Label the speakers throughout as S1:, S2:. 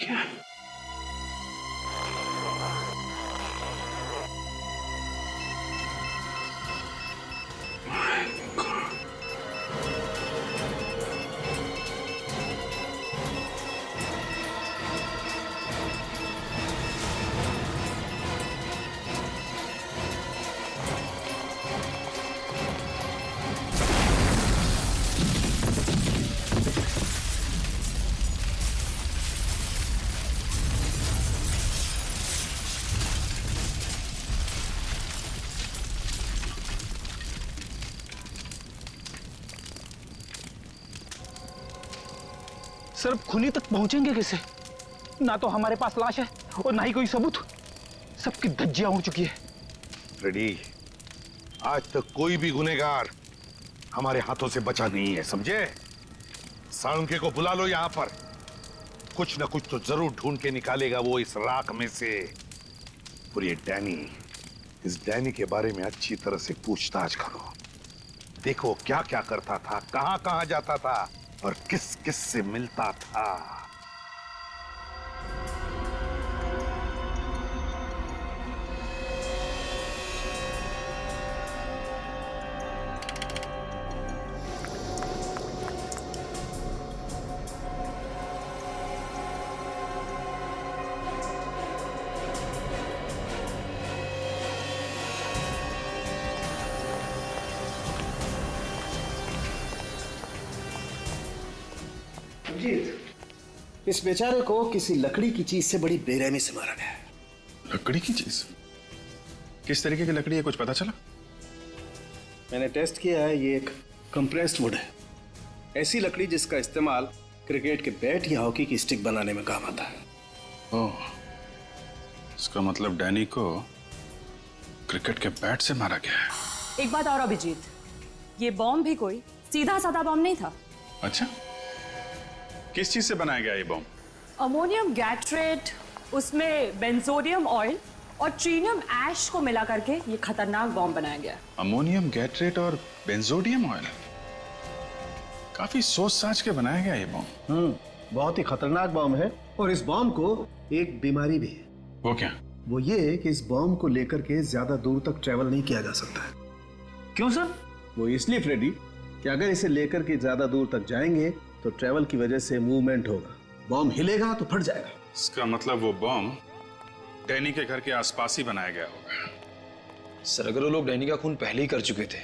S1: चुकी है।
S2: सर अब खुली तक पहुंचेंगे कैसे? ना तो हमारे पास लाश है और ना ही कोई सबूत। सबकी धज्जियां उड़ चुकी है।
S1: रेडी, आज तक कोई भी गुनहगार हमारे हाथों से बचा नहीं है, समझे? साळुंखे को बुला लो यहां पर। कुछ ना कुछ तो जरूर ढूंढ के निकालेगा वो इस राख में से। और ये डैनी, इस डैनी के बारे में अच्छी तरह से पूछताछ करो। देखो क्या क्या करता था, कहां कहां जाता था और किस किस से मिलता था।
S3: इस बेचारे को किसी लकड़ी की चीज से बड़ी बेरहमी से मारा गया है।
S4: लकड़ी की चीज? किस तरीके की लकड़ी है, कुछ पता चला?
S3: मैंने टेस्ट किया है, ये एक कंप्रेस्ड वुड है। ऐसी लकड़ी जिसका इस्तेमाल क्रिकेट के बैट या हॉकी की स्टिक बनाने में काम आता है।
S4: ओह, इसका मतलब डैनी को क्रिकेट के बैट से मारा गया है।
S5: एक बात और अभिजीत, ये बॉम्ब भी कोई सीधा साधा बॉम्ब नहीं था।
S4: अच्छा, किस चीज से बनाया गया ये बॉम्ब?
S5: अमोनियम गैट्रेट, उसमें बेंजोडियम ऑयल और ट्रीनियम ऐश को मिला करके ये खतरनाक बॉम्ब बनाया गया।
S4: अमोनियम गैट्रेट और बेंजोडियम ऑयल, काफी सोच साच के बनाया गया ये बॉम्ब।
S3: बहुत ही खतरनाक बॉम्ब है। और इस बॉम्ब को एक बीमारी भी है।
S4: वो क्या?
S3: वो ये कि इस बॉम्ब को लेकर के ज्यादा दूर तक ट्रेवल नहीं किया जा सकता है।
S2: क्यों सर?
S3: वो इसलिए फ्रेडी कि अगर इसे लेकर के ज्यादा दूर तक जाएंगे तो ट्रेवल की वजह से मूवमेंट होगा, बॉम्ब हिलेगा तो फट जाएगा।
S4: इसका मतलब वो बॉम्ब डैनी के घर के आसपास ही बनाया गया होगा।
S6: सर अगर वो लोग डैनी का खून पहले ही कर चुके थे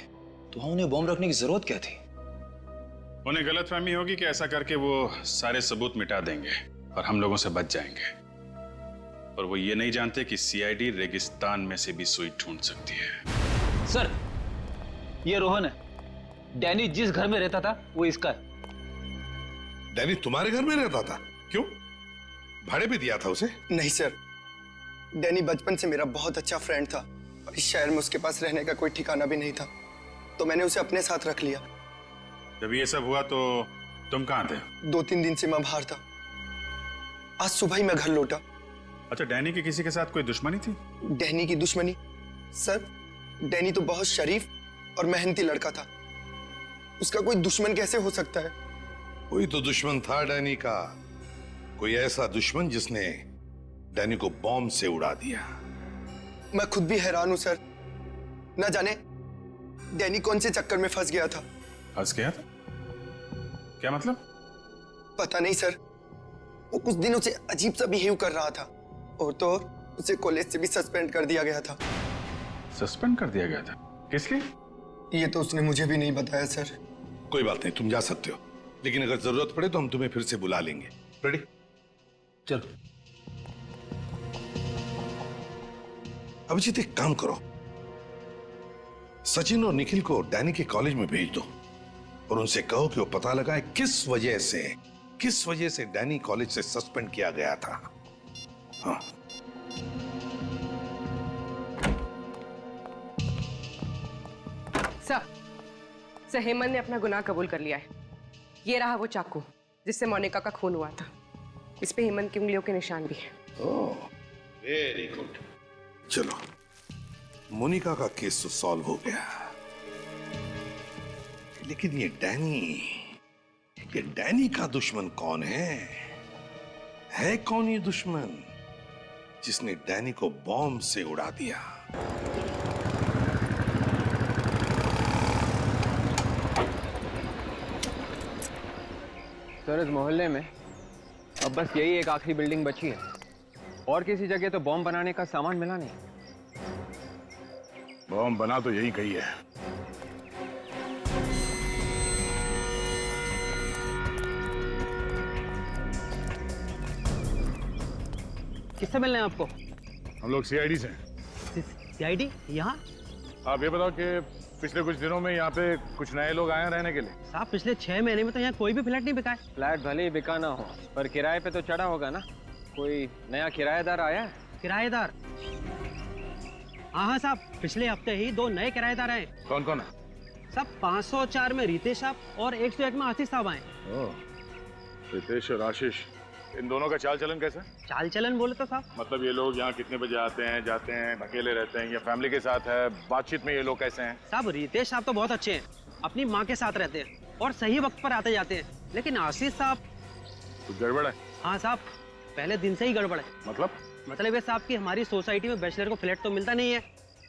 S6: तो उन्हें बॉम्ब रखने की जरूरत क्या थी?
S4: उन्हें गलतफहमी होगी कि ऐसा करके वो सारे सबूत मिटा देंगे और हम लोगों से बच जाएंगे। और वो ये नहीं जानते कि सीआईडी रेगिस्तान में से भी सुई ढूंढ सकती है।
S2: सर ये रोहन है। डैनी जिस घर में रहता था वो इसका है।
S1: डैनी तुम्हारे घर में रहता था? क्यों, भाड़े भी दिया था उसे?
S7: नहीं सर, डैनी बचपन से मेरा बहुत अच्छा फ्रेंड था और इस शहर में उसके पास रहने का कोई ठिकाना भी नहीं था, तो मैंने उसे अपने साथ रख लिया।
S4: जब ये सब हुआ तो तुम कहां थे?
S7: 2-3 दिन से मैं बाहर था। आज सुबह ही मैं घर लौटा।
S4: अच्छा, डैनी की किसी के साथ कोई दुश्मनी थी?
S7: डैनी की दुश्मनी? सर डैनी तो बहुत शरीफ और मेहनती लड़का था, उसका कोई दुश्मन कैसे हो सकता है?
S1: कोई तो दुश्मन था डैनी का, कोई ऐसा दुश्मन जिसने डैनी को बॉम्ब से उड़ा दिया।
S7: मैं खुद भी हैरान हूं सर, ना जाने डैनी कौन से चक्कर में फंस गया था।
S4: फंस गया था? क्या मतलब?
S7: पता नहीं सर, वो कुछ दिनों से अजीब सा बिहेव कर रहा था और तो और उसे कॉलेज से भी सस्पेंड कर दिया गया था।
S4: सस्पेंड कर दिया गया था? किस लिए?
S7: ये तो उसने मुझे भी नहीं बताया सर।
S1: कोई बात नहीं, तुम जा सकते हो, लेकिन अगर जरूरत पड़े तो हम तुम्हें फिर से बुला लेंगे। रेडी?
S2: चलो।
S1: अभिजीत एक काम करो, सचिन और निखिल को डैनी के कॉलेज में भेज दो और उनसे कहो कि वो पता लगाए किस वजह से डैनी कॉलेज से सस्पेंड किया गया था। हाँ।
S8: सर हेमंत ने अपना गुनाह कबूल कर लिया है। ये रहा वो चाकू जिससे मोनिका का खून हुआ था। इस पे हेमंत की उंगलियों के निशान भी है।
S1: ओह, वेरी गुड। चलो, मोनिका का केस तो सॉल्व हो गया, लेकिन ये डैनी का दुश्मन कौन है? है कौन ये दुश्मन जिसने डैनी को बॉम्ब से उड़ा दिया?
S9: सर, इस मोहल्ले में अब बस यही एक आखिरी बिल्डिंग बची है और किसी जगह तो बॉम्ब बनाने का सामान मिला नहीं।
S4: बॉम्ब बना तो यही गई है।
S2: किससे मिलना है आपको?
S4: हम लोग सीआईडी से।
S2: सीआईडी यहाँ?
S4: आप ये बताओ कि पिछले कुछ दिनों में यहाँ पे कुछ नए लोग आए हैं रहने के लिए?
S2: साहब पिछले 6 महीने में तो यहाँ कोई भी फ्लैट नहीं बिका है।
S9: फ्लैट भले ही बिका ना हो पर किराए पे तो चढ़ा होगा ना। कोई नया किराएदार आया है?
S2: किराएदार? हाँ साहब, पिछले हफ्ते ही 2 नए किराएदार आए।
S4: कौन कौन है?
S2: साहब 504 में रितेश साहब और 101 में आशीष साहब आए।
S4: रितेश और आशीष, इन दोनों का चाल चलन कैसा है?
S2: चाल चलन बोले तो साहब
S4: मतलब ये लोग यहाँ कितने बजे आते हैं, जाते हैं, अकेले रहते हैं या फैमिली के साथ है? बातचीत में ये लोग कैसे हैं?
S2: साहब रितेश साहब तो बहुत अच्छे हैं, अपनी माँ के साथ रहते हैं और सही वक्त पर आते जाते हैं। लेकिन आशीष साहब
S4: कुछ गड़बड़ है?
S2: हाँ साहब, पहले दिन से ही गड़बड़ है। मतलब ये साहब की हमारी सोसाइटी में बैचलर को फ्लैट तो मिलता नहीं है,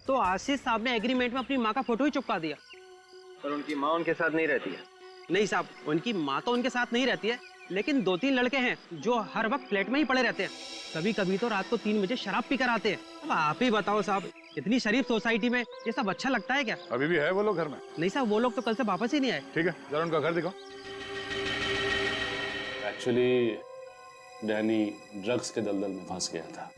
S2: तो आशीष साहब ने एग्रीमेंट में अपनी माँ का फोटो ही चिपका दिया।
S9: पर उनकी माँ उनके साथ नहीं रहती है?
S2: नहीं साहब, उनकी माँ तो उनके साथ नहीं रहती है, लेकिन 2-3 लड़के हैं जो हर वक्त फ्लैट में ही पड़े रहते हैं। कभी कभी तो रात को 3 बजे शराब पीकर आते हैं। अब आप ही बताओ साहब, इतनी शरीफ सोसाइटी में ये सब अच्छा लगता है क्या?
S4: अभी भी है वो लोग घर में?
S2: नहीं साहब, वो लोग तो कल से वापस ही नहीं आए।
S4: ठीक है, जरा उनका घर दिखाओ।
S10: एक्चुअली डैनी ड्रग्स के दलदल में फंस गया था।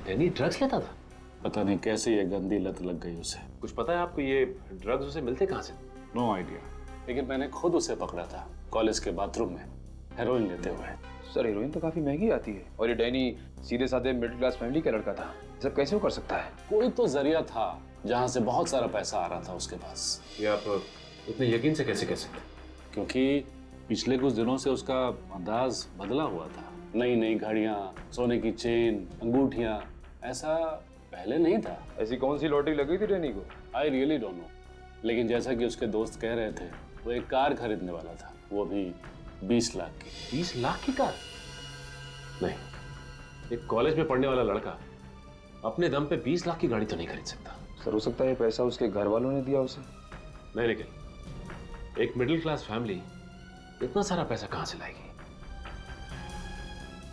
S6: डैनी ड्रग्स लेता था?
S10: पता नहीं कैसे ये गंदी लत लग गई उसे।
S6: कुछ पता है आपको ये ड्रग्स उसे मिलते कहाँ से?
S10: नो आइडिया, लेकिन मैंने खुद उसे पकड़ा था कॉलेज के बाथरूम में हेरोइन लेते हुए।
S6: सर हेरोइन तो काफी महंगी आती है और ये डैनी सीधे साधे मिडिल क्लास फैमिली का लड़का था। सब कैसे वो कर सकता है?
S10: कोई तो जरिया था जहाँ से बहुत सारा पैसा आ रहा था उसके पास।
S6: ये आप इतने यकीन से कैसे कह सकते?
S10: क्योंकि पिछले कुछ दिनों से उसका अंदाज बदला हुआ था। नई नई घड़ियां, सोने की चेन, अंगूठियां, ऐसा पहले नहीं था।
S6: ऐसी कौन सी लॉटरी लगी थी डैनी को?
S10: आई रियली डोंट नो, लेकिन जैसा कि उसके दोस्त कह रहे थे वो एक कार खरीदने वाला था, वो भी 20 लाख की।
S6: 20 लाख की कार? नहीं, एक कॉलेज में पढ़ने वाला लड़का अपने दम पे 20 लाख की गाड़ी तो नहीं खरीद सकता। सर हो सकता है पैसा उसके घर वालों ने दिया उसे। नहीं, लेकिन एक मिडिल क्लास फैमिली इतना सारा पैसा कहां से लाएगी?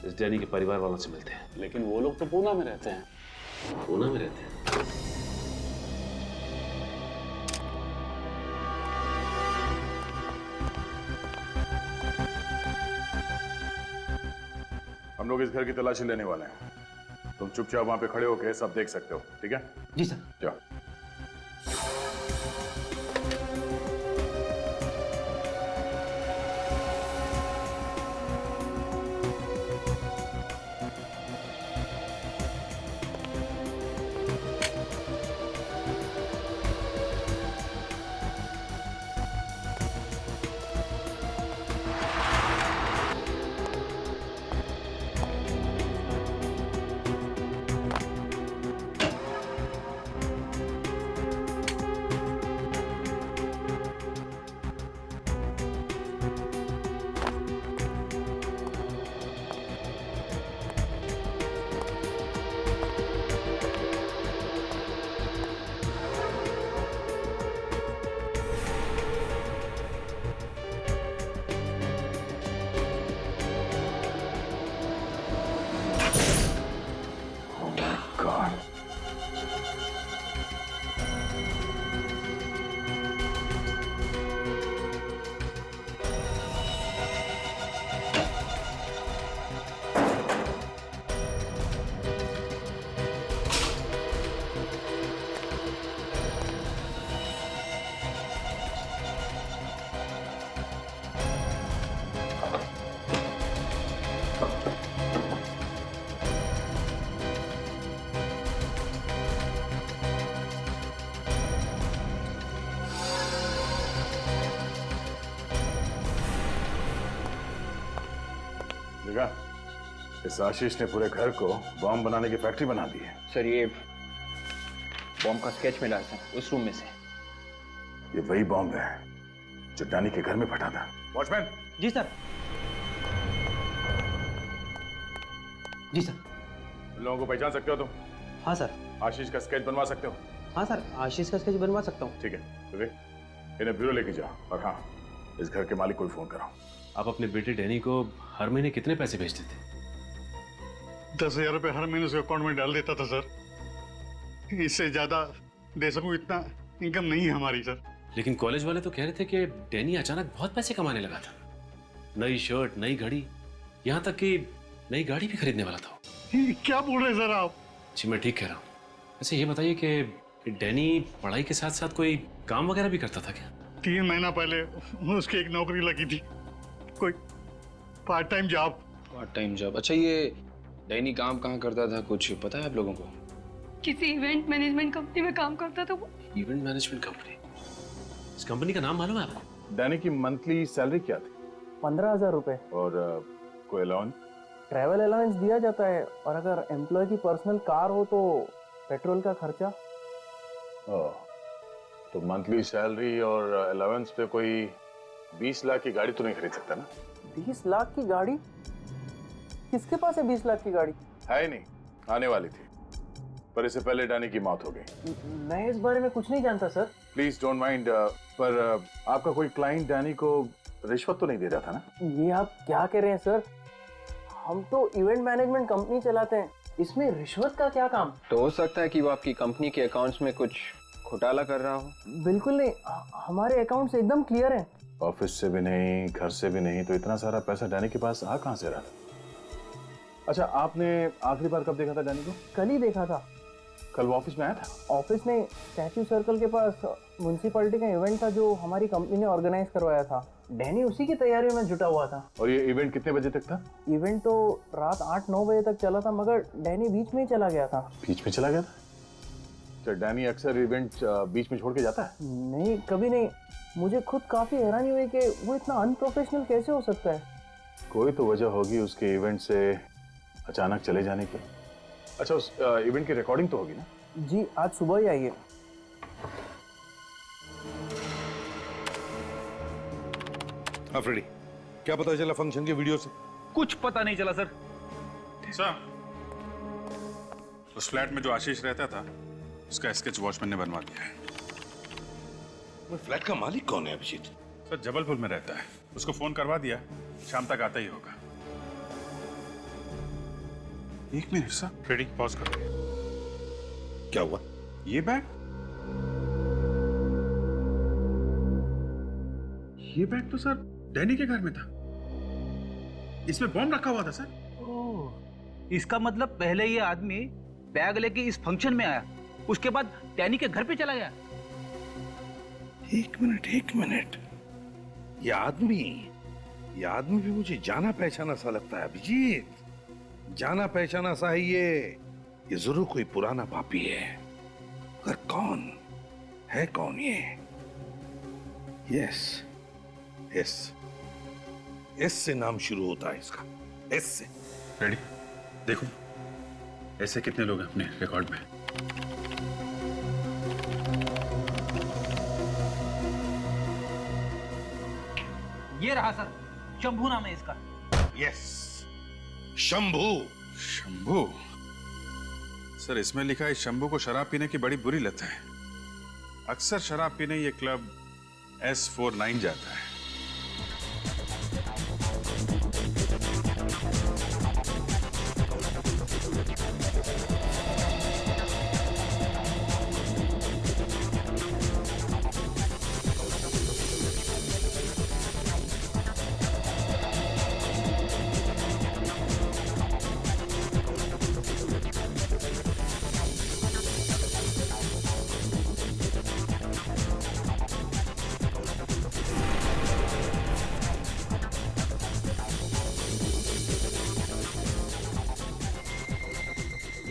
S6: इस डैनी के परिवार वालों से मिलते हैं।
S10: लेकिन वो लोग तो पूना में रहते हैं।
S6: पूना में रहते हैं?
S4: हम लोग इस घर की तलाशी लेने वाले हैं। तुम चुपचाप वहां पे खड़े होके सब देख सकते हो, ठीक है?
S2: जी सर।
S4: जाओ। देखा, इस आशीष ने पूरे घर को बॉम्ब बनाने की फैक्ट्री बना दी है।
S9: सर ये बॉम्ब का स्केच मिला है सर उस रूम में से।
S4: ये वही बॉम्ब है जो डैनी के घर में फटा था। वॉचमैन।
S2: जी सर। जी सर।
S11: लोगों को पहचान सकते हो तुम?
S2: हाँ सर।
S11: आशीष का स्केच बनवा सकते हो?
S2: हाँ सर, आशीष का स्केच बनवा सकता हूँ।
S11: ठीक है, तो इन्हें ब्यूरो लेके जाओ, और हाँ, इस घर के मालिक को भी फोन कराओ।
S6: आप अपने बेटे डैनी को हर महीने कितने पैसे भेजते थे?
S12: 10,000 रुपये हर महीने उसके अकाउंट में डाल देता था सर। इससे ज्यादा दे सकूं इतना इनकम नहीं है हमारी सर।
S6: लेकिन कॉलेज वाले तो कह रहे थे कि डैनी अचानक बहुत पैसे कमाने लगा था। नई शर्ट, नई घड़ी, यहाँ तक कि नई गाड़ी भी खरीदने वाला था।
S12: क्या बोल रहे सर आप?
S6: जी मैं ठीक कह रहा हूँ। वैसे ये बताइए कि डैनी पढ़ाई के साथ साथ कोई काम वगैरह भी करता था क्या?
S12: 3 महीना पहले उसकी एक नौकरी लगी थी, कोई part time job.
S9: Part time job? अच्छा, ये डैनी काम कहाँ करता था, कुछ पता है आप लोगों को?
S5: किसी इवेंट मैनेजमेंट कंपनी में काम करता था वो।
S6: Event management company? इस कंपनी का नाम मालूम है आपको?
S11: डैनी की मंथली सैलरी क्या थी?
S13: 15,000 रुपए।
S11: और कोई अलाउंस?
S13: ट्रैवल अलाउंस दिया जाता है, और अगर एम्प्लॉय की पर्सनल कार हो तो पेट्रोल का खर्चा।
S11: तो मंथली सैलरी और अलाउंस पे कोई 20 लाख की गाड़ी तो नहीं खरीद सकता ना?
S13: 20 लाख की गाड़ी? किसके पास है 20 लाख की गाड़ी?
S11: है ही नहीं, आने वाली थी, पर इससे पहले डैनी की मौत हो गई।
S13: मैं इस बारे में कुछ नहीं जानता सर।
S11: प्लीज डोंट माइंड, पर आपका कोई क्लाइंट डैनी को रिश्वत तो नहीं दे रहा था ना?
S13: ये आप क्या कह रहे हैं सर? हम तो इवेंट मैनेजमेंट कंपनी चलाते हैं, इसमें रिश्वत का क्या काम?
S9: तो हो सकता है कि वो आपकी कंपनी के अकाउंट्स में कुछ घोटाला कर रहा हो।
S13: बिल्कुल नहीं, हमारे अकाउंट्स एकदम क्लियर हैं।
S11: ऑफिस से भी नहीं, घर से भी नहीं, तो इतना सारा पैसा डैनी के पास आ कहां से रहा? अच्छा, आपने आखिरी बार कब देखा था डैनी को?
S13: कल ही देखा था।
S11: कल वो ऑफिस में आया था?
S13: ऑफिस में स्टैच्यू सर्कल के पास म्युनिसिपैलिटी का इवेंट था जो हमारी कंपनी ने ऑर्गेनाइज करवाया था। डैनी उसी की तैयारियों में जुटा हुआ था।
S11: और ये इवेंट कितने बजे तक था?
S13: इवेंट तो रात 8-9 बजे तक चला था, मगर डैनी बीच में ही चला गया था।
S11: बीच में चला गया था? क्या डैनी अक्सर इवेंट बीच में छोड़ के जाता है?
S13: नहीं, कभी नहीं। मुझे खुद काफी हैरानी हुई कि वो इतना अनप्रोफेशनल कैसे हो सकता है।
S11: कोई तो वजह होगी उसके इवेंट से अचानक चले जाने की। अच्छा, उस इवेंट की रिकॉर्डिंग तो होगी ना?
S13: जी, आज सुबह ही आई है।
S1: फ्रेडी, क्या पता चला फंक्शन के वीडियो से?
S14: कुछ पता नहीं चला सर।
S4: सर, उस फ्लैट में जो आशीष रहता था उसका स्केच वॉचमैन ने बनवा दिया है।
S1: वो फ्लैट का मालिक कौन है अभिजीत?
S4: सर, जबलपुर में रहता है। उसको फोन करवा दिया, शाम तक आता ही होगा। 1 मिनट सर, फ्रेडी पॉज करो।
S1: क्या हुआ?
S4: ये बैग तो सर डैनी के घर में था। इसमें बॉम्ब रखा हुआ था सर।
S14: ओह, इसका मतलब पहले ये आदमी बैग लेके इस फंक्शन में आया, उसके बाद डैनी के घर पे चला गया।
S1: एक मिनट, ये आदमी भी मुझे जाना पहचाना सा लगता है अभिजीत। जाना पहचाना सा है ये जरूर कोई पुराना पापी है। अगर कौन ये? यस, एस से नाम शुरू होता है इसका, एस से।
S4: रेडी, देखो ऐसे कितने लोग हैं अपने रिकॉर्ड में।
S14: ये रहा सर, शंभू नाम है इसका।
S1: यस, शंभू।
S4: सर, इसमें लिखा है शंभू को शराब पीने की बड़ी बुरी लत है। अक्सर शराब पीने ये क्लब S49 जाता है।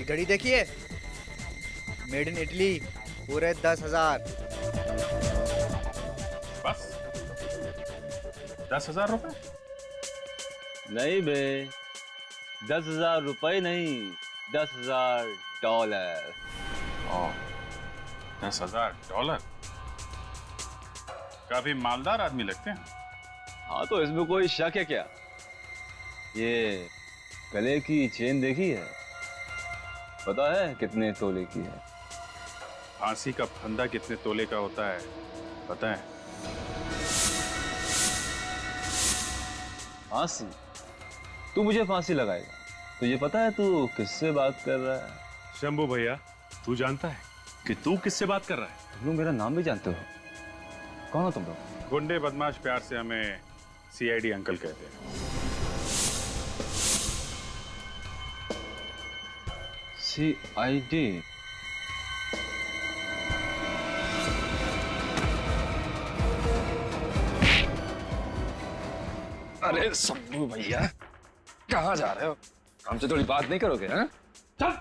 S15: घड़ी देखिए, मेड इन इटली, पूरे 10,000।
S4: बस 10,000 रुपए?
S14: नहीं बे, 10,000 रुपए नहीं, $10,000।
S4: 10,000? काफी मालदार आदमी लगते हैं।
S14: हाँ, तो इसमें कोई शक है क्या? ये
S9: गले की चेन देखी है? पता है कितने तोले की है?
S4: फांसी का फंदा कितने तोले का होता है पता है?
S9: फांसी? तू मुझे फांसी लगाएगा? तुझे पता है तू किससे बात कर रहा है?
S4: शंभू भैया, तू जानता है कि तू किससे बात कर रहा है?
S9: तुम लोग मेरा नाम भी जानते हो? कौन हो तुम लोग?
S4: गुंडे बदमाश प्यार से हमें सीआईडी अंकल कहते हैं।
S9: सीआईडी? अरे शंभू भैया, कहाँ जा रहे हो? हमसे थोड़ी बात नहीं करोगे? हैं? चल।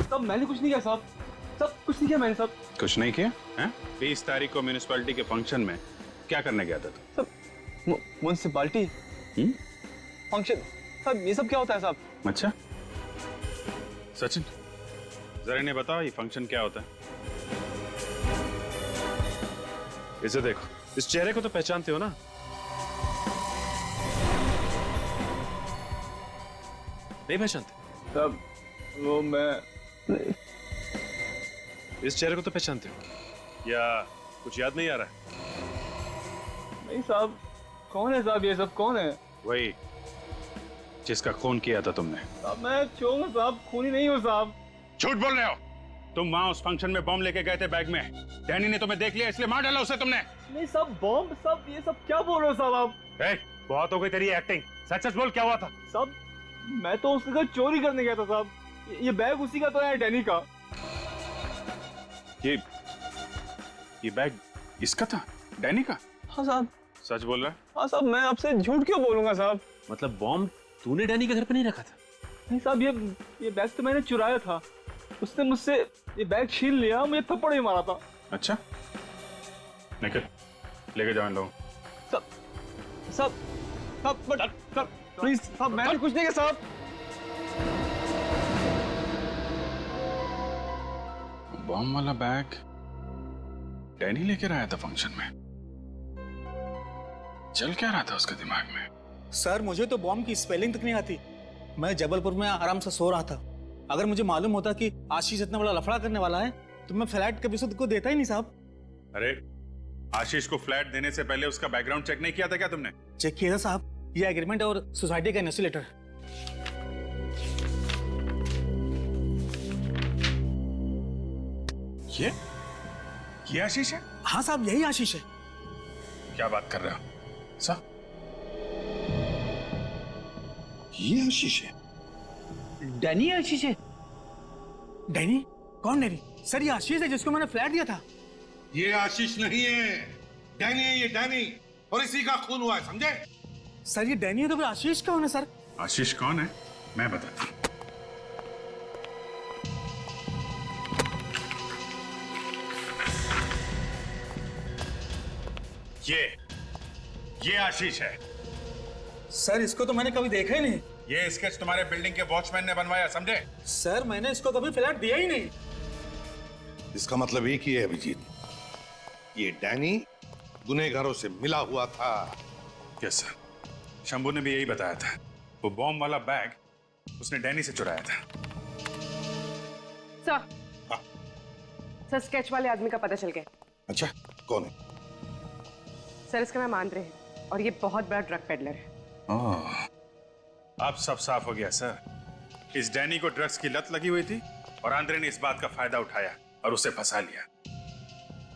S9: सब मैंने कुछ नहीं किया साहब। सब कुछ नहीं किया मैंने साहब।
S4: कुछ नहीं किया? हैं? 20 तारीख को म्यूनिसिपैलिटी के फंक्शन में क्या करने गया था तू?
S9: Municipality function? साहब ये सब क्या होता है साहब?
S4: अच्छा सचिन, जरा इन्हें बताओ ये फंक्शन क्या होता है?
S6: इसे देखो, इस चेहरे को तो पहचानते हो ना? नहीं पहचानते?
S9: साहब वो मैं
S6: इस चेहरे को तो पहचानते हो या कुछ याद नहीं आ रहा है?
S9: नहीं साहब। कौन है साहब ये सब? कौन है?
S4: वही जिसका खून किया था तुमने।
S9: साहब मैं चोर हूँ साहब, खूनी नहीं हूँ साहब।
S4: झूठ बोल रहे हो तुम। वहां उस फंक्शन में बॉम्ब लेके गए थे बैग में। डैनी ने तुम्हें देख लिया इसलिए मार डाला उसे तुमने।
S9: नहीं साहब, बॉम्ब? सब ये सब क्या बोल रहे हो साहब आप?
S4: बहुत हो गई तेरी एक्टिंग। सच सच बोल, क्या हुआ था?
S9: साहब मैं तो उसके घर चोरी करने गया था साहब। ये बैग उसी का तो है, डैनी का।
S4: ये बैग इसका था? डैनी का?
S9: हाँ साहब।
S4: सच बोल रहा है?
S9: हाँ साहब, मैं आपसे झूठ क्यों बोलूंगा साहब?
S6: मतलब बॉम्ब तूने डैनी के घर पे नहीं रखा था?
S9: नहीं साहब, ये बैग तो मैंने चुराया था। उसने मुझसे ये बैग छीन लिया, मुझे थप्पड़ ही मारा था।
S4: अच्छा निकल, लेके जाओ इन लोगों।
S9: सब प्लीज साहब, मैंने कुछ नहीं किया साहब।
S4: बॉम्ब वाला बैग डैनी लेकर आया था फंक्शन में। चल क्या रहा था उसके दिमाग में?
S13: सर मुझे तो बॉम्ब की स्पेलिंग तक नहीं आती। मैं जबलपुर में आराम से सो रहा था। अगर मुझे मालूम होता कि आशीष इतना बड़ा लफड़ा करने वाला है तो मैं फ्लैट कभी उसको देता ही नहीं साहब।
S4: अरे आशीष को फ्लैट देने से पहले उसका बैकग्राउंड चेक नहीं किया था क्या तुमने?
S13: चेक किया था साहब, ये एग्रीमेंट और सोसाइटी का एनओसी लेटर।
S4: ये आशीष है?
S13: हाँ साहब, यही आशीष है।
S4: क्या बात कर रहे हो साहब? ये आशीष है?
S14: डैनी आशीष है?
S13: डैनी? कौन डैनी? सर ये आशीष है जिसको मैंने फ्लैट दिया था।
S1: ये आशीष नहीं है, डैनी है ये, डैनी। और इसी का खून हुआ है, समझे?
S13: सर ये डैनी है तो फिर आशीष कौन है सर?
S4: आशीष कौन है मैं बताता हूं। ये आशीष है।
S13: सर इसको तो मैंने कभी देखा ही नहीं।
S4: ये स्केच तुम्हारे बिल्डिंग के वॉचमैन ने बनवाया, समझे?
S13: सर मैंने इसको कभी फ्लैट दिया ही नहीं।
S1: इसका मतलब एक ही है अभिजीत, ये डैनी गुनहगारों से मिला हुआ था।
S4: यस सर, शंभू ने भी यही बताया था। वो बॉम्ब वाला बैग उसने डैनी से चुराया था।
S8: सर स्केच वाले आदमी का पता चल गया।
S1: अच्छा कौन है?
S8: सर इसका नाम आंद्रे है और ये बहुत बड़ा ड्रग पेडलर है।
S4: अब सब साफ हो गया सर। इस डैनी को ड्रग्स की लत लगी हुई थी और आंद्रे ने इस बात का फायदा उठाया और उसे फंसा लिया।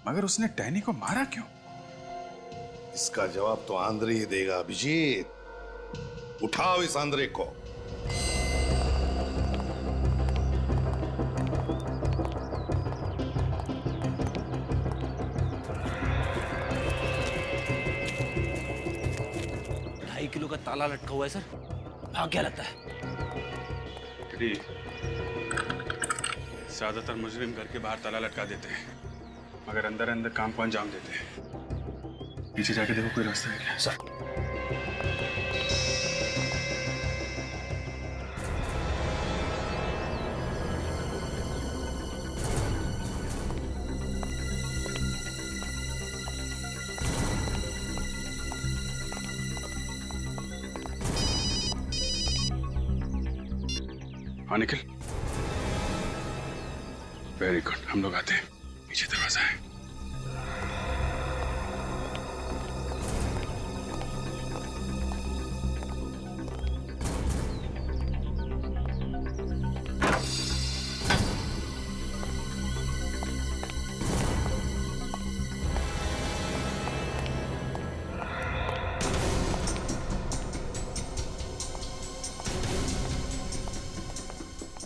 S4: मगर उसने डैनी को मारा क्यों?
S1: इसका जवाब तो आंद्रे ही देगा अभिजीत। उठाओ इस आंद्रे को।
S14: किलो का ताला लटका हुआ है सर। भाग क्या लगता है?
S4: ज्यादातर मुजरिम घर के बाहर ताला लटका देते हैं मगर अंदर अंदर काम को अंजाम देते हैं। पीछे जाके देखो कोई रास्ता है क्या? सर हाँ निखिल, वेरी गुड, हम लोग आते हैं, पीछे दरवाजा है।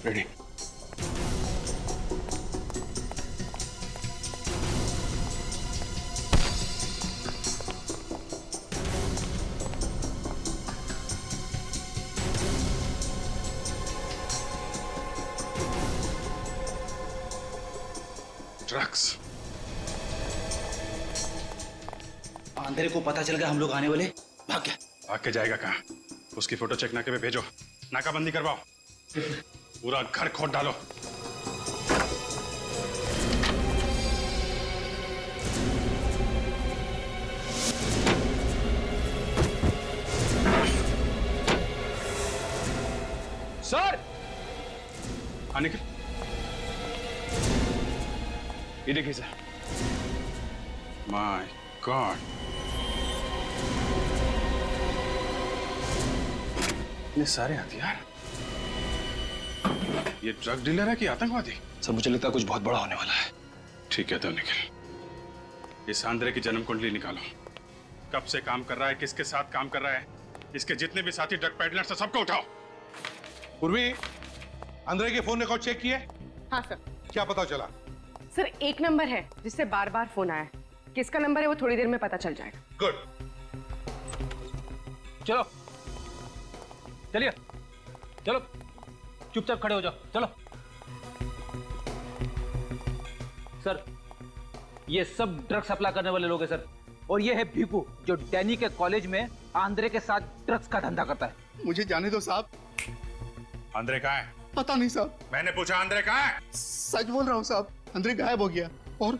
S4: रेडी। ड्रग्स।
S13: अंधेरे को पता चल गया हम लोग आने वाले, भाग गया।
S4: भाग के जाएगा कहाँ? उसकी फोटो चेक नाके पे भेजो, नाकाबंदी करवाओ, पूरा घर खोद डालो।
S6: सर!
S4: हाँ निखिल,
S6: ये देखिए सर।
S4: माय गॉड, इतने सारे हथियार। ये ड्रग डीलर है कि आतंकवादी?
S3: सर मुझे लगता है कुछ बहुत बड़ा होने वाला है।
S4: ठीक है तो निखिल, इस आंद्रे की जन्म कुंडली निकालो। कब से काम कर रहा है, किसके साथ काम कर रहा है, इसके जितने भी साथी ड्रग पेडलर्स हैं सबको उठाओ।
S1: पूर्वी, आंद्रे के फोन रिकॉर्ड चेक किए?
S8: हाँ सर।
S1: क्या पता चला?
S8: सर एक नंबर है जिससे बार बार फोन आया है, किसका नंबर है वो थोड़ी देर में पता चल जाएगा।
S1: गुड।
S14: चलो चलिए, चलो चुपचाप खड़े हो जाओ, चलो। सर ये सब ड्रग्स सप्लाई करने वाले लोग हैं सर, और ये है भीकू जो डैनी के कॉलेज में आंद्रे के साथ ड्रग्स का धंधा करता है।
S12: मुझे जाने दो साहब।
S4: आंद्रे कहाँ है?
S12: पता नहीं साहब।
S4: मैंने पूछा आंद्रे कहाँ है?
S12: सच बोल रहा हूँ साहब, आंद्रे गायब हो गया और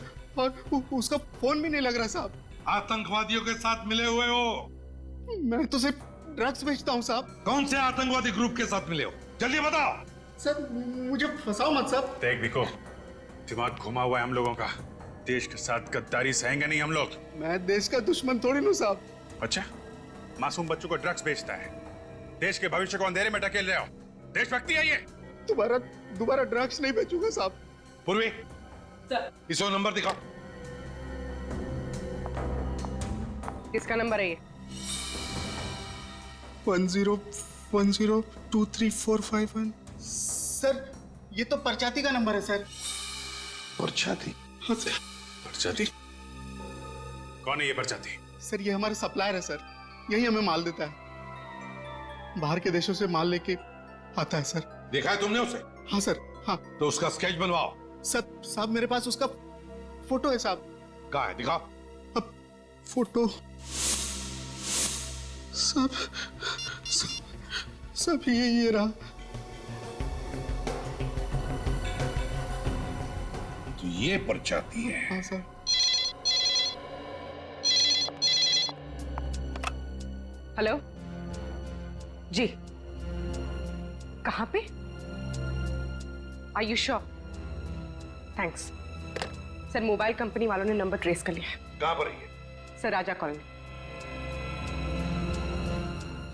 S12: उसका फोन भी नहीं लग रहा साहब।
S1: आतंकवादियों के साथ मिले हुए हो?
S12: मैं तो सिर्फ ड्रग्स बेचता हूँ साहब।
S1: कौन से आतंकवादी ग्रुप के साथ मिले हो? जल्दी बताओ।
S12: सर मुझे फंसाओ मत साहब।
S4: देख बिको, दिमाग घुमा हुआ है हम लोगों का, देश के साथ गद्दारी सहेंगे नहीं हम लोग।
S12: मैं देश का दुश्मन थोड़ी हूँ साहब।
S4: अच्छा, मासूम बच्चों को ड्रग्स बेचता है, देश के भविष्य को अंधेरे में ढकेल रहे हो, देशभक्ति है ये?
S12: दोबारा ड्रग्स नहीं बेचूंगा साहब।
S1: पूर्वी, इसको नंबर दिखाओ।
S8: किसका नंबर है ये?
S12: 10102345। सर ये तो परचाती का नंबर है सर।
S1: परचाती?
S12: हाँ सर।
S4: परचाती? कौन है ये परचाती?
S12: सर ये हमारा सप्लायर है सर, यही हमें माल देता है, बाहर के देशों से माल लेके आता है सर।
S1: देखा है तुमने उसे?
S12: हाँ सर, हाँ।
S1: तो उसका स्केच बनवाओ।
S12: सर साहब मेरे पास उसका फोटो है साहब।
S1: कहाँ है? दिखाओ।
S12: अब फोटो सब ये रहा।
S1: तो ये परचाती है?
S12: हाँ सर।
S8: हेलो जी, कहाँ पे? Are you sure? Thanks sir. Mobile company वालों ने नंबर ट्रेस कर लिया है।
S1: कहाँ पर है ये?
S8: सर राजा कॉलोनी।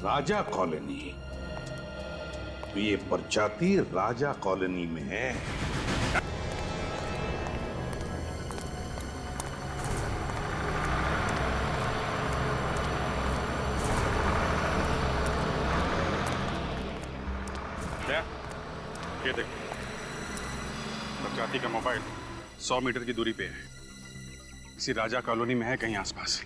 S1: राजा कॉलोनी? तो ये परचाती राजा कॉलोनी में है।
S4: क्या? ये देख, परचाती का मोबाइल 100 मीटर की दूरी पे है, इसी राजा कॉलोनी में है कहीं आसपास।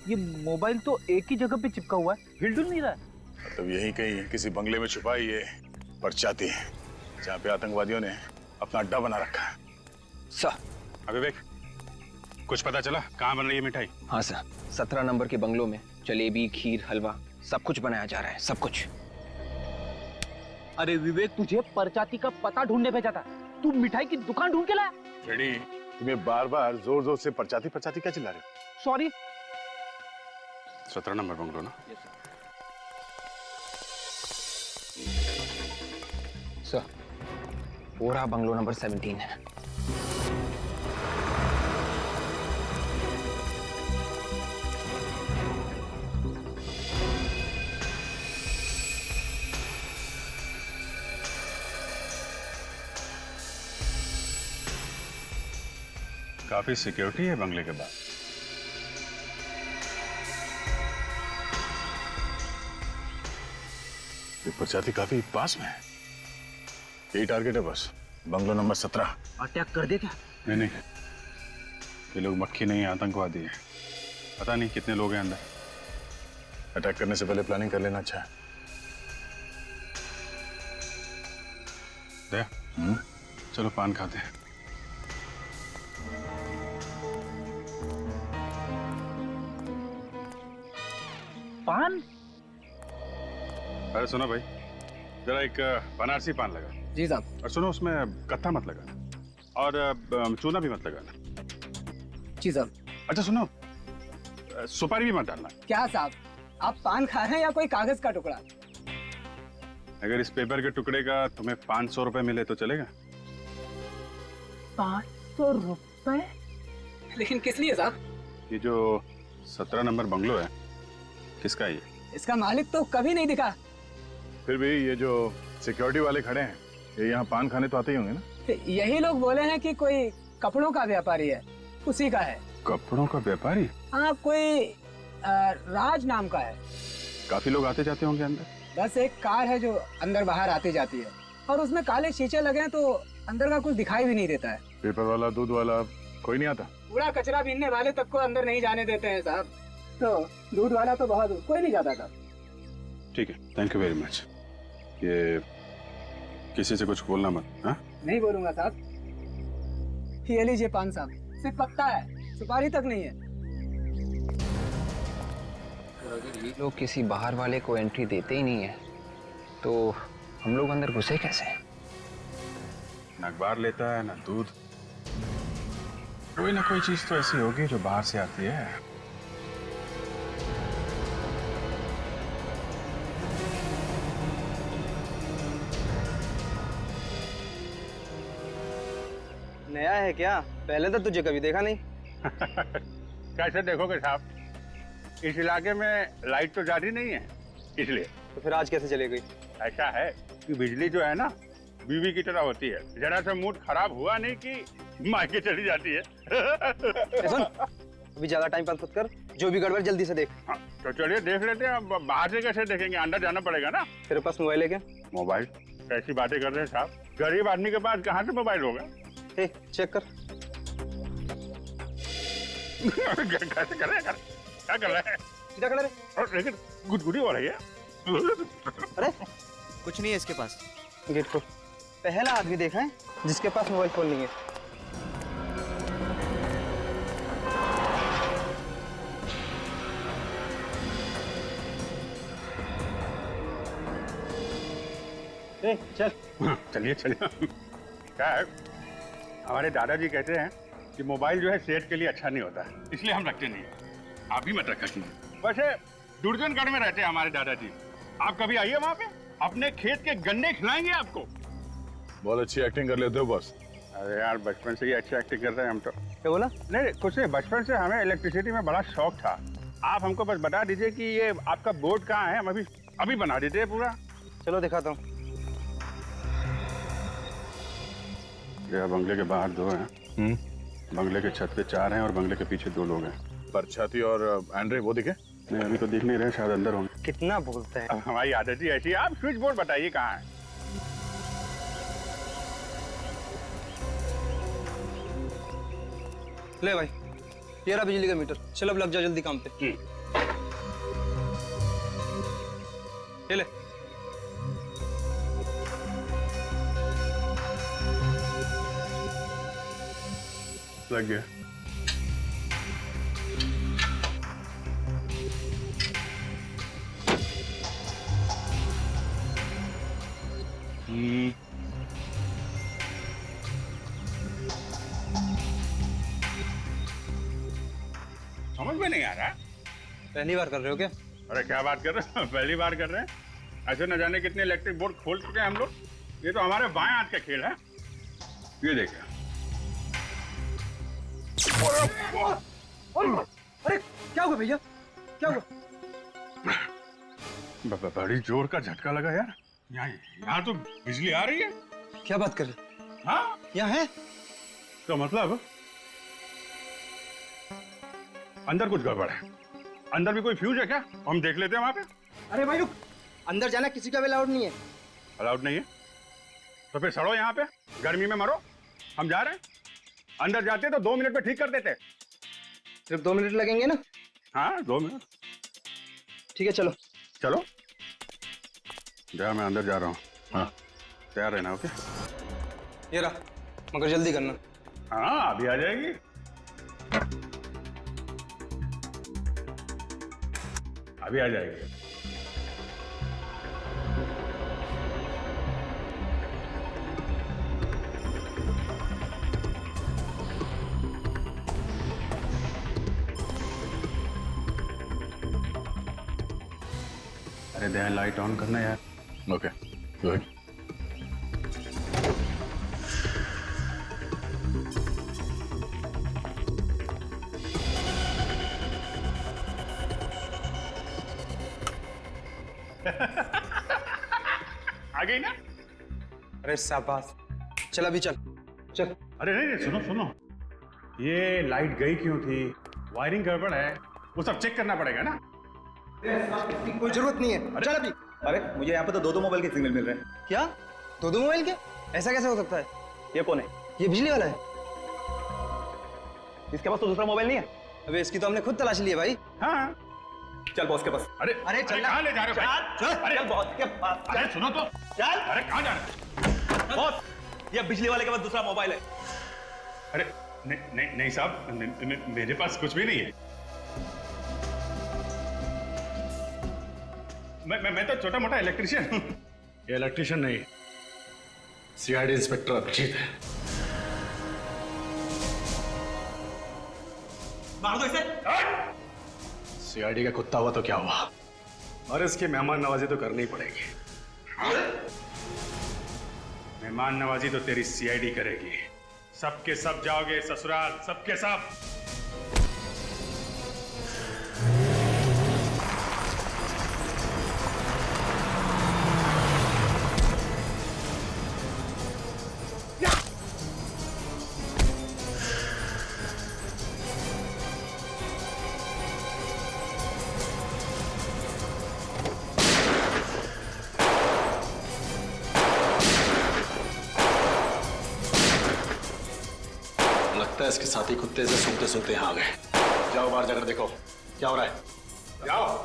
S14: ये मोबाइल तो एक ही जगह पे चिपका हुआ है, हिल-डुल नहीं रहा है।
S11: मतलब यही कहीं किसी बंगले में छुपा ही ये परचाती है, जहाँ पे आतंकवादियों ने अपना अड्डा बना रखा है।
S9: सर।
S4: अविवेक, कुछ पता चला कहाँ बन रही है मिठाई?
S9: हाँ सर, 17 नंबर के बंगलों में जलेबी, खीर, हलवा सब कुछ बनाया जा रहा है, सब कुछ।
S14: अरे विवेक, तुझे परचाती का पता ढूंढने भेजा था, तू मिठाई की दुकान ढूंढ के लाया।
S11: रेडी, तुम्हें बार बार जोर जोर से परचाती परचाती क्या चिल्ला रहे हो?
S14: सॉरी।
S4: 17 नंबर बंगलो ना?
S9: सर, वो रहा बंगलो नंबर 17 है।
S4: काफी सिक्योरिटी है बंगले के बाद।
S11: ये प्रजाति काफी पास में है। यही टारगेट है बस, बंगलो नंबर 17।
S14: अटैक कर दे क्या?
S4: नहीं नहीं, ये लोग मक्खी नहीं आतंकवादी है। पता नहीं कितने लोग हैं अंदर।
S11: अटैक करने से पहले प्लानिंग कर लेना अच्छा है।
S4: दे, चलो पान खाते हैं।
S14: पान?
S4: अरे सुनो भाई, जरा एक बनारसी पान लगा।
S15: जी साहब।
S4: और सुनो, उसमें कत्था मत लगाना और चूना भी मत लगाना।
S15: जी साहब।
S4: अच्छा सुनो, सुपारी भी मत डालना।
S15: क्या साहब, आप पान खा रहे हैं या कोई कागज का टुकड़ा?
S4: अगर इस पेपर के टुकड़े का तुम्हें 500 रुपए मिले तो चलेगा?
S15: 500 रुपए? लेकिन किस लिए साहब?
S4: ये जो 17 नंबर बंगलो है, किसका है ये?
S15: इसका मालिक तो कभी नहीं दिखा।
S11: फिर भी ये जो सिक्योरिटी वाले खड़े हैं, ये यहाँ पान खाने तो आते ही होंगे ना?
S15: तो यही लोग बोले हैं कि कोई कपड़ों का व्यापारी है, उसी का है।
S4: कपड़ों का व्यापारी?
S15: हाँ, कोई राज नाम का है।
S4: काफी लोग आते जाते होंगे अंदर।
S15: बस एक कार है जो अंदर बाहर आती जाती है, और उसमें काले शीशे लगे हैं तो अंदर का कुछ दिखाई भी नहीं देता है।
S11: पेपर वाला, दूध वाला कोई नहीं आता?
S15: कूड़ा कचरा बीनने वाले तक को अंदर नहीं जाने देते हैं साहब। तो दूध वाला तो बहुत, कोई नहीं जाता था।
S4: ठीक है, थैंक यू वेरी मच। ये किसी से कुछ बोलना मत। हाँ,
S15: नहीं बोलूंगा साहब। ये लीजिए पान साहब, सिर्फ पत्ता है, सुपारी तक नहीं है।
S9: ये लोग किसी बाहर वाले को एंट्री देते ही नहीं है, तो हम लोग अंदर घुसे कैसे?
S4: ना अखबार लेता है ना दूध। कोई ना कोई चीज तो ऐसी होगी जो बाहर से आती है।
S15: नया है क्या? पहले तो तुझे कभी देखा नहीं।
S4: कैसे देखोगे साहब, इस इलाके में लाइट तो जाती नहीं है, इसलिए।
S15: तो फिर आज कैसे चली गई?
S4: ऐसा है कि बिजली जो है ना, बीवी की तरह होती है। जरा सा मूड खराब हुआ नहीं कि मायके चली जाती है।
S15: सुन, अभी ज्यादा टाइम पास मत कर, जो भी गड़बड़ जल्दी से देख।
S4: हाँ, तो चलिए देख लेते हैं। अब बाहर से कैसे देखेंगे, अंदर जाना पड़ेगा ना।
S15: तेरे पास मोबाइल है क्या?
S4: मोबाइल? कैसी बातें कर रहे हैं साहब, गरीब आदमी के पास कहाँ से मोबाइल होगा?
S15: चेक कर।
S4: कैसे कर रहे हैं? क्या कर रहे हैं?
S15: सीधा खड़ा रहे।
S4: लेकिन गुदगुदी हो रही है।
S15: अरे कुछ नहीं है इसके पास। गेट खोल। पहला आदमी देखा है जिसके पास मोबाइल फोन नहीं है।
S4: चल चलिए चलिए। क्या है, हमारे दादाजी कहते हैं कि मोबाइल जो है सेहत के लिए अच्छा नहीं होता है, इसलिए हम रखते नहीं है। आप भी मत रखा कीजिए। वैसे दुर्जनगढ़ में रहते हैं हमारे दादाजी, आप कभी आइए वहाँ पे, अपने खेत के गन्ने खिलाएंगे आपको।
S11: बहुत अच्छी एक्टिंग कर लेते हो बॉस।
S4: अरे यार, बचपन से ही अच्छी एक्टिंग कर रहे हैं हम तो।
S15: क्या बोला?
S4: नहीं कुछ नहीं, बचपन से हमें इलेक्ट्रिसिटी में बड़ा शौक था। आप हमको बस बता दीजिए कि ये आपका बोर्ड कहाँ है, हम अभी बना देते हैं पूरा।
S15: चलो दिखाता हूँ।
S4: ये बंगले के बाहर 2 हैं, बंगले के छत पे 4 हैं और बंगले के पीछे 2 लोग हैं।
S11: परछाती और एंड्रे वो दिखे?
S4: नहीं, अभी तो दिख नहीं रहे, शायद अंदर होंगे।
S15: कितना बोलते हैं?
S4: हमारी आदत ही ऐसी है। आप स्विच बोर्ड बताइए कहाँ है।
S15: ले भाई, ये रहा बिजली का मीटर। चलो अब लग जा जल्दी काम पे। ये ले।
S4: लग गया। समझ में नहीं आ रहा।
S15: पहली बार कर रहे हो क्या?
S4: अरे क्या बात कर रहे हो, पहली बार कर रहे हैं। ऐसे न जाने कितने इलेक्ट्रिक बोर्ड खोल चुके हैं हम लोग। ये तो हमारे बाएं हाथ का खेल है। ये देखिए।
S13: अरे क्या हुआ भैया, क्या हुआ?
S4: बड़ी जोर का झटका लगा यार। यहाँ तो बिजली आ रही है।
S13: क्या बात कर रहे?
S4: हाँ
S13: यहाँ है
S4: तो मतलब अंदर कुछ गड़बड़ है। अंदर भी कोई फ्यूज है क्या? हम देख लेते हैं वहां पे।
S15: अरे भाई रुक, अंदर जाना किसी का भी अलाउड नहीं है।
S4: अलाउड नहीं है तो फिर सड़ो यहाँ पे, गर्मी में मरो। हम जा रहे हैं। अंदर जाते तो 2 मिनट में ठीक कर देते।
S15: सिर्फ 2 मिनट लगेंगे ना?
S4: हाँ 2 मिनट।
S15: ठीक है चलो।
S4: चलो जा, मैं अंदर जा रहा हूँ। हाँ तैयार रहना। ओके
S15: ये रहा, मगर जल्दी करना।
S4: हाँ अभी आ जाएगी। अभी आ जाएगी। अरे ध्यान, लाइट ऑन करना यार।
S11: Okay good.
S4: आ गई ना?
S15: अरे शाबाश, चल अभी चल चल।
S4: अरे नहीं सुनो सुनो, ये लाइट गई क्यों थी? वायरिंग गड़बड़ है, वो सब चेक करना पड़ेगा ना।
S15: कोई जरूरत नहीं है, चल अभी।
S13: अरे मुझे यहाँ पे तो 2 मोबाइल के सिग्नल मिल रहे हैं।
S15: क्या 2 मोबाइल के? ऐसा कैसे हो सकता है?
S13: ये कौन है?
S15: ये बिजली वाला है।
S13: इसके पास तो दूसरा मोबाइल नहीं है।
S15: अबे इसकी तो हमने खुद तलाशी ली है भाई।
S4: हाँ
S13: चल बॉस के पास।
S4: अरे
S15: अरे चल,
S4: कहाँ ले जा रहे हो भाई?
S13: चल
S4: अरे
S13: चल बॉस के पास।
S4: अरे सुनो तो।
S13: चल।
S4: अरे कहाँ जा रहे हो?
S13: बॉस, ये बिजली वाले के पास दूसरा मोबाइल है।
S4: अरे नहीं साहब, मेरे पास कुछ भी नहीं है। मैं तो छोटा मोटा इलेक्ट्रिशियन हूँ।
S3: ये इलेक्ट्रिशियन नहीं, सीआईडी इंस्पेक्टर अभिजीत है।
S13: मार दो इसे।
S3: सीआईडी का कुत्ता हुआ तो क्या हुआ, और इसकी मेहमान नवाजी तो करनी पड़ेगी।
S4: मेहमान नवाजी तो तेरी सीआईडी करेगी। सबके सब जाओगे ससुराल, सबके सब।
S3: लगता है इसके साथी कुत्ते से सूंघते सूंघते यहाँ आ गए। जाओ बाहर जाकर देखो क्या हो रहा है।
S4: जाओ।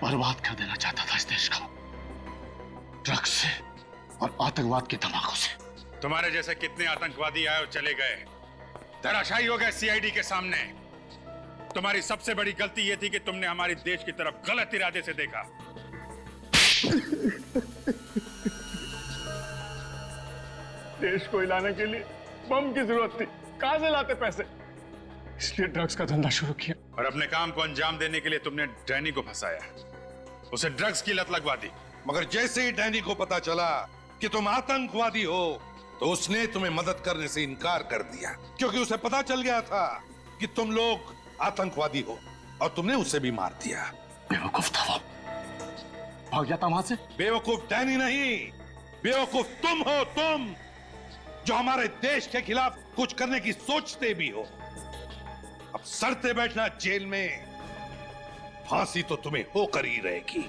S12: बर्बाद कर देना चाहता था इस देश को, ड्रग्स से और आतंकवाद के धमाकों से।
S4: तुम्हारे जैसे कितने आतंकवादी आए और चले गए, धराशायी हो गए सीआईडी के सामने। तुम्हारी सबसे बड़ी गलती यह थी कि तुमने हमारे देश की तरफ गलत इरादे से देखा।
S12: देश को हिलाने के लिए बम की जरूरत थी, कहां से लाते पैसे? इसलिए ड्रग्स का धंधा शुरू किया।
S4: और अपने काम को अंजाम देने के लिए तुमने डैनी को फंसाया, उसे ड्रग्स की लत लगवा दी।
S1: मगर जैसे ही डैनी को पता चला कि तुम आतंकवादी हो तो उसने तुम्हें मदद करने से इनकार कर दिया, क्योंकि उसे पता चल गया था कि तुम लोग आतंकवादी हो, और तुमने उसे भी मार दिया।
S12: बेवकूफ था वो, भाग जाता वहां से।
S1: बेवकूफ डैनी नहीं, बेवकूफ तुम हो, तुम जो हमारे देश के खिलाफ कुछ करने की सोचते भी हो। अब सड़ते बैठना जेल में, फांसी तो तुम्हें होकर ही रहेगी।